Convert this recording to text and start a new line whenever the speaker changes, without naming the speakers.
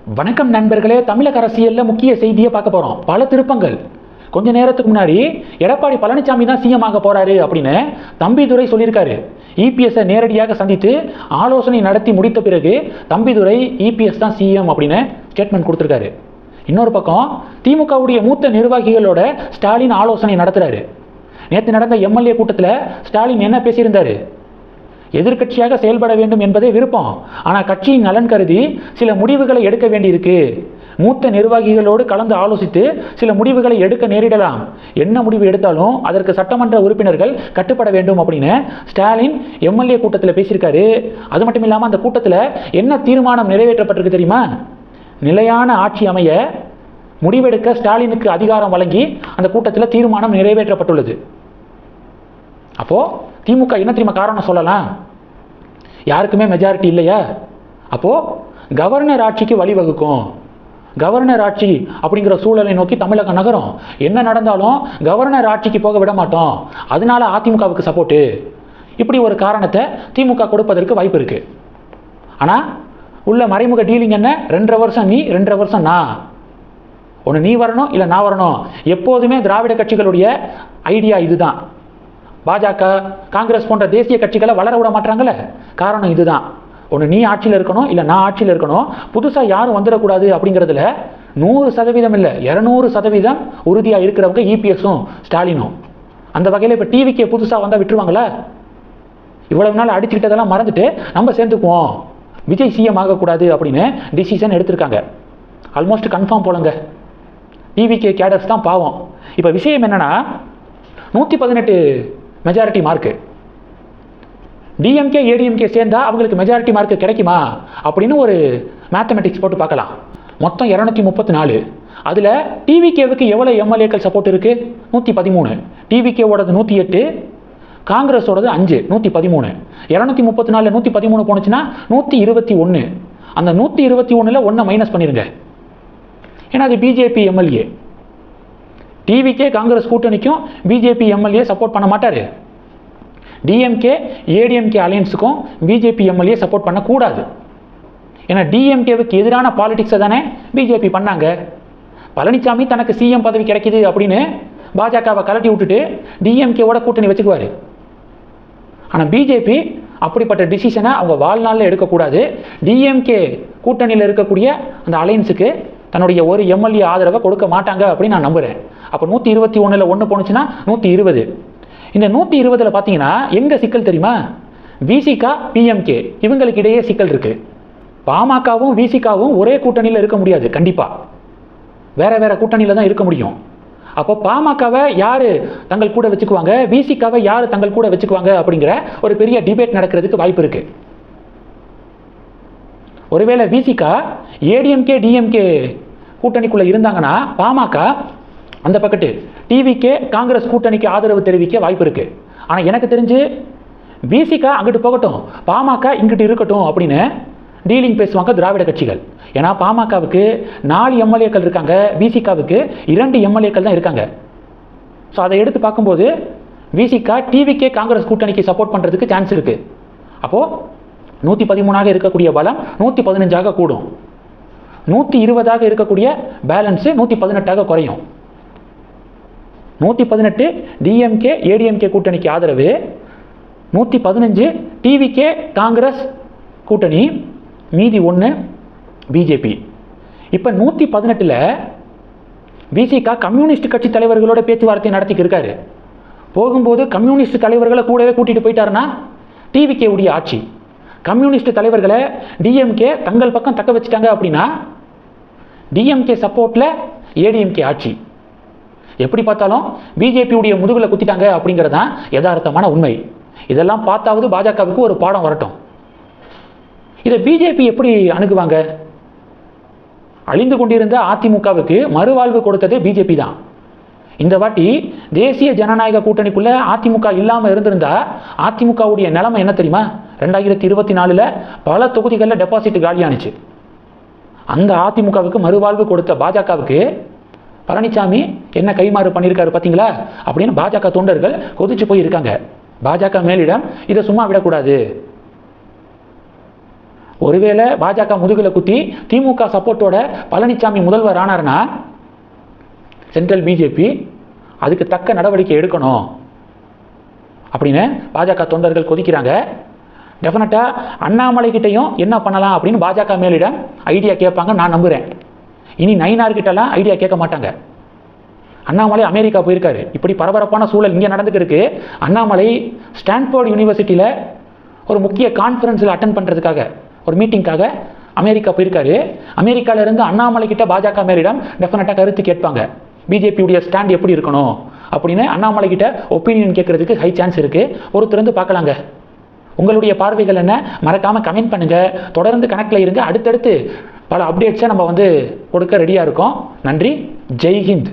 வணக்கம் நண்பர்களே. தமிழக அரசியலில் முக்கிய செய்தியை பார்க்க போகிறோம். பல திருப்பங்கள். கொஞ்ச நேரத்துக்கு முன்னாடி எடப்பாடி பழனிசாமி தான் சிஎம் ஆக போறாரு அப்படின்னு தம்பிதுரை சொல்லியிருக்காரு. இபிஎஸ்ஸை நேரடியாக சந்தித்து ஆலோசனை நடத்தி முடித்த பிறகு தம்பிதுரை இபிஎஸ் தான் சிஎம் அப்படின்னு ஸ்டேட்மெண்ட் கொடுத்துருக்காரு. இன்னொரு பக்கம் திமுகவுடைய மூத்த நிர்வாகிகளோட ஸ்டாலின் ஆலோசனை நடத்துறாரு. நேற்று நடந்த எம்எல்ஏ கூட்டத்தில் ஸ்டாலின் என்ன பேசியிருந்தாரு? எதிர்கட்சியாக செயல்பட வேண்டும் என்பதே விருப்பம், ஆனால் கட்சியின் நலன் கருதி சில முடிவுகளை எடுக்க வேண்டியிருக்கு. மூத்த நிர்வாகிகளோடு கலந்து ஆலோசித்து சில முடிவுகளை எடுக்க நேரிடலாம். என்ன முடிவு எடுத்தாலும் அதற்கு சட்டமன்ற உறுப்பினர்கள் கட்டுப்பட வேண்டும் அப்படின்னு ஸ்டாலின் எம்எல்ஏ கூட்டத்தில் பேசியிருக்காரு. அது மட்டும் இல்லாமல் அந்த கூட்டத்தில் என்ன தீர்மானம் நிறைவேற்றப்பட்டிருக்கு தெரியுமா? நிலையான ஆட்சி அமைய முடிவெடுக்க ஸ்டாலினுக்கு அதிகாரம் வழங்கி அந்த கூட்டத்தில் தீர்மானம் நிறைவேற்றப்பட்டுள்ளது. அப்போ திமுக என்ன தெரியுமா காரணம் சொல்லலாம்? யாருக்குமே மெஜாரிட்டி இல்லையா? அப்போ கவர்னர் ஆட்சிக்கு வழிவகுக்கும். கவர்னர் ஆட்சி அப்படிங்கிற சூழலை நோக்கி தமிழக நகரம். என்ன நடந்தாலும் கவர்னர் ஆட்சிக்கு போக விட மாட்டோம், அதனால அதிமுகவுக்கு சப்போர்ட்டு, இப்படி ஒரு காரணத்தை திமுக கொடுப்பதற்கு வாய்ப்பு இருக்கு. ஆனா உள்ள மறைமுக டீலிங் என்ன? 2.5 வருஷம் நீ, 2.5 வருஷம் நான். ஒன்று நீ வரணும், இல்லை நான் வரணும். எப்போதுமே திராவிட கட்சிகளுடைய ஐடியா இதுதான். பாஜக, காங்கிரஸ் போன்ற தேசிய கட்சிகளை வளர விட மாட்டாங்கல்ல, காரணம் இதுதான். ஒன்று நீ ஆட்சியில் இருக்கணும், இல்லை நான் ஆட்சியில் இருக்கணும். புதுசாக யாரும் வந்துடக்கூடாது அப்படிங்கிறதுல 100% இல்லை, 200% உறுதியாக இருக்கிறவங்க இபிஎஸும் ஸ்டாலினும். அந்த வகையில் இப்போ டிவிக்கு புதுசாக வந்தால் விட்டுருவாங்களா? இவ்வளவு நாள் அடிச்சுக்கிட்டதெல்லாம் மறந்துட்டு நம்ம சேர்ந்துக்குவோம், விஜய் சிஎம் ஆகக்கூடாது அப்படின்னு டிசிஷன் எடுத்திருக்காங்க. ஆல்மோஸ்ட் கன்ஃபார்ம் போலங்க. டிவிகே கேடர்ஸ் தான் பாவம். இப்போ விஷயம் என்னன்னா, 118 மெஜாரிட்டி மார்க்கு. டிஎம்கே ஏடிஎம்கே சேர்ந்தா அவங்களுக்கு மெஜாரிட்டி மார்க்கு கிடைக்குமா அப்படின்னு ஒரு மேத்தமெட்டிக்ஸ் போட்டு பார்க்கலாம். மொத்தம் 234. அதில் டிவிகேவுக்கு எவ்வளோ எம்எல்ஏக்கள் சப்போர்ட் இருக்கு? 113. டிவிகேவோடது 108, காங்கிரஸோடது 5, 113. 234 113 போனுச்சுன்னா 121. அந்த 121ல் 1 மைனஸ் பண்ணிருங்க, ஏன்னா அது பிஜேபி எம்எல்ஏ. டிவிகே காங்கிரஸ் கூட்டணிக்கும் பிஜேபி எம்எல்ஏ சப்போர்ட் பண்ண மாட்டாரு. டிஎம்கே ஏடிஎம்கே அலையன்ஸுக்கும் பிஜேபி எம்எல்ஏ சப்போர்ட் பண்ணக்கூடாது. ஏன்னா டிஎம்கேவுக்கு எதிரான பாலிடிக்ஸை தானே பிஜேபி பண்ணாங்க. பழனிசாமி தனக்கு சிஎம் பதவி கிடைக்குது அப்படின்னு பாஜகவை கலட்டி விட்டுட்டு டிஎம்கேவோட கூட்டணி வச்சுக்குவாரு. ஆனால் பிஜேபி அப்படிப்பட்ட டிசிஷனை அவங்க வாழ்நாளில் எடுக்கக்கூடாது. டிஎம்கே கூட்டணியில் இருக்கக்கூடிய அந்த அலையன்ஸுக்கு தன்னுடைய ஒரு எம்எல்ஏ ஆதரவை கொடுக்க மாட்டாங்க அப்படின்னு நான் நம்புகிறேன். அப்போ 121ல் 1 போனுச்சுன்னா 120. இந்த 120ல் பார்த்தீங்கன்னா எங்கே சிக்கல் தெரியுமா? விசிகா பிஎம்கே இவங்களுக்கு இடையே சிக்கல் இருக்கு. பாமகவும் விசிகாவும் ஒரே கூட்டணியில் இருக்க முடியாது, கண்டிப்பாக வேற வேற கூட்டணியில் தான் இருக்க முடியும். அப்போ பாமகவை யார் தங்கள் கூட வச்சுக்குவாங்க, விசிகாவை யார் தங்கள் கூட வச்சுக்குவாங்க அப்படிங்கிற ஒரு பெரிய டிபேட் நடக்கிறதுக்கு வாய்ப்பு இருக்கு. ஒருவேளை விசிகா ஏடிஎம்கே டிஎம்கே கூட்டணிக்குள்ள இருந்தாங்கன்னா பாமக அந்த பக்கத்து டிவிகே காங்கிரஸ் கூட்டணிக்கு ஆதரவு தெரிவிக்க வாய்ப்பு இருக்கு. ஆனால் எனக்கு தெரிஞ்சு விசிகா அங்கிட்டு போகட்டும், பாமக இங்கிட்டு இருக்கட்டும் அப்படின்னு டீலிங் பேசுவாங்க திராவிட கட்சிகள். ஏன்னா பாமகவுக்கு 4 எம்எல்ஏக்கள் இருக்காங்க, விசிகாவுக்கு 2 எம்எல்ஏக்கள் தான் இருக்காங்க. ஸோ அதை எடுத்து பார்க்கும்போது விசிகா டிவிகே காங்கிரஸ் கூட்டணிக்கு சப்போர்ட் பண்ணுறதுக்கு சான்ஸ் இருக்கு. அப்போது 113ஆக இருக்கக்கூடிய பலம் 115ஆக கூடும், 120ஆக இருக்கக்கூடிய பேலன்ஸு 118ஆக குறையும். 118 டிஎம்கே ஏடிஎம்கே கூட்டணிக்கு ஆதரவு, 115 டிவிகே காங்கிரஸ் கூட்டணி, மீதி 1 பிஜேபி. இப்போ 118ல் விசிகா கம்யூனிஸ்ட் கட்சி தலைவர்களோட பேச்சுவார்த்தை நடத்திக்கு இருக்காரு. போகும்போது கம்யூனிஸ்ட் தலைவர்களை கூடவே கூட்டிட்டு போயிட்டாருன்னா டிவிகே உடைய ஆட்சி. கம்யூனிஸ்ட் தலைவர்களை டிஎம்கே தங்கள் பக்கம் தக்க வச்சுட்டாங்க அப்படின்னா டிஎம்கே சப்போர்ட்ல ஏடிஎம்கே ஆட்சி. எப்படி பார்த்தாலும் பிஜேபியுடைய முதுகுல குத்திட்டாங்க அப்படிங்கிறது தான் யதார்த்தமான உண்மை. இதெல்லாம் பார்த்தாவது பாஜகவுக்கு ஒரு பாடம் வரட்டும். இதை பிஜேபி எப்படி அணுகுவாங்க? அழிந்து கொண்டிருந்த அதிமுகவுக்கு மறுவாழ்வு கொடுத்ததே பிஜேபி தான். இந்த வாட்டி தேசிய ஜனநாயக கூட்டணிக்குள்ள அதிமுக இல்லாமல் இருந்திருந்தா அதிமுகவுடைய நிலைமை என்ன தெரியுமா? 2024ல் பல தொகுதிகளில் டெபாசிட் காலியானுச்சு. அந்த அதிமுகவுக்கு மறுவாழ்வு கொடுத்த பாஜகவுக்கு பழனிசாமி என்ன கைமாறு பண்ணியிருக்காரு பார்த்தீங்களா அப்படின்னு பாஜக தொண்டர்கள் கொதிச்சு போய் இருக்காங்க. பாஜக மேலிடம் இதை சும்மா விடக்கூடாது. ஒருவேளை பாஜக முதுகுல குத்தி திமுக சப்போர்ட்டோட பழனிசாமி முதல்வர் ஆனார்னா சென்ட்ரல் பிஜேபி அதுக்கு தக்க நடவடிக்கை எடுக்கணும் அப்படின்னு பாஜக தொண்டர்கள் கொதிக்கிறாங்க. டெஃபினட்டாக அண்ணாமலை கிட்டையும் என்ன பண்ணலாம் அப்படின்னு பாஜக மேலிடம் ஐடியா கேட்பாங்க நான் நம்புகிறேன். இனி நயினார்கிட்டலாம் ஐடியா கேட்க மாட்டாங்க. அண்ணாமலை அமெரிக்கா போயிருக்காரு. இப்படி பரபரப்பான சூழல் இங்கே நடந்துக்கிறதுக்கு அண்ணாமலை ஸ்டான்போர்ட் யூனிவர்சிட்டியில் ஒரு முக்கிய கான்ஃபரன்ஸில் அட்டன் பண்ணுறதுக்காக ஒரு மீட்டிங்காக அமெரிக்கா போயிருக்காரு. அமெரிக்காவிலேருந்து அண்ணாமலை கிட்ட பாஜக மேலிடம் டெஃபினட்டாக கருத்து கேட்பாங்க. பிஜேபியுடைய ஸ்டாண்ட் எப்படி இருக்கணும் அப்படின்னு அண்ணாமலை கிட்ட ஒப்பீனியன் கேட்கறதுக்கு ஹை சான்ஸ் இருக்குது. ஒருத்தருந்து பார்க்கலாங்க. உங்களுடைய பார்வைகள் என்ன மறக்காமல் கமெண்ட் பண்ணுங்கள். தொடர்ந்து கனெக்டில் இருங்க. அடுத்தடுத்து பல அப்டேட்ஸை நம்ம கொடுக்க ரெடியாக இருக்கோம். நன்றி. ஜெய் ஹிந்த்.